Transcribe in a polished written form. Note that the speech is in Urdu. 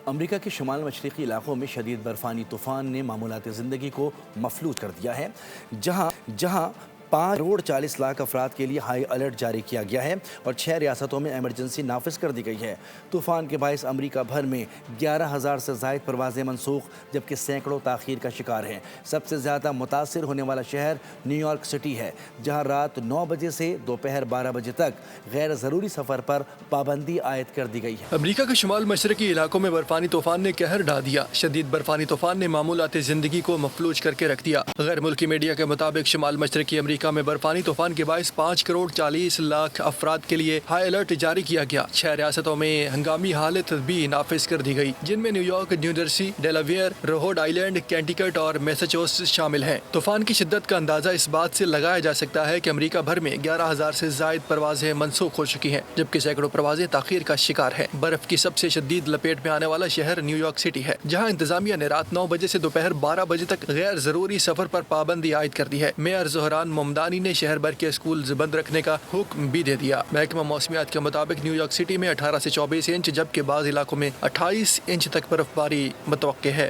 امریکہ کے شمال مشرقی علاقوں میں شدید برفانی طوفان نے معمولات زندگی کو مفلوج کر دیا ہے، جہاں 5.40 کروڑ افراد کے لیے ہائی الرٹ جاری کیا گیا ہے اور 6 ریاستوں میں ایمرجنسی نافذ کر دی گئی ہے۔ طوفان کے باعث امریکہ بھر میں 11,000 سے زائد پروازیں منسوخ، جبکہ سینکڑوں تاخیر کا شکار ہیں۔ سب سے زیادہ متاثر ہونے والا شہر نیو یارک سٹی ہے، جہاں رات 9 بجے سے دوپہر 12 بجے تک غیر ضروری سفر پر پابندی عائد کر دی گئی ہے۔ امریکہ کے شمال مشرقی علاقوں میں برفانی طوفان نے قہر ڈھا دیا۔ شدید برفانی طوفان نے معمولات زندگی کو مفلوج کر کے رکھ دیا۔ غیر ملکی میڈیا کے مطابق شمال مشرقی امریکہ میں برفانی طوفان کے باعث 5.40 کروڑ افراد کے لیے ہائی الرٹ جاری کیا گیا۔ 6 ریاستوں میں ہنگامی حالت بھی نافذ کر دی گئی، جن میں New York, New Jersey, Delaware, Rhode Island, Connecticut اور میساچوسٹس شامل ہیں۔ طوفان کی شدت کا اندازہ اس بات سے لگایا جا سکتا ہے کہ امریکہ بھر میں 11,000 سے زائد پروازیں منسوخ ہو چکی ہیں، جبکہ سینکڑوں پروازیں تاخیر کا شکار ہیں۔ برف کی سب سے شدید لپیٹ میں آنے والا شہر نیو یارک سٹی ہے، جہاں انتظامیہ نے رات 9 بجے سے دوپہر 12 بجے تک غیر ضروری سفر پر پابندی عائد کر دی ہے۔ میئر زہران ممدانی نے شہر بھر کے اسکول بند رکھنے کا حکم بھی دے دیا۔ محکمہ موسمیات کے مطابق نیو یارک سٹی میں 18 سے 24 انچ، جبکہ بعض علاقوں میں 28 انچ تک برف باری متوقع ہے۔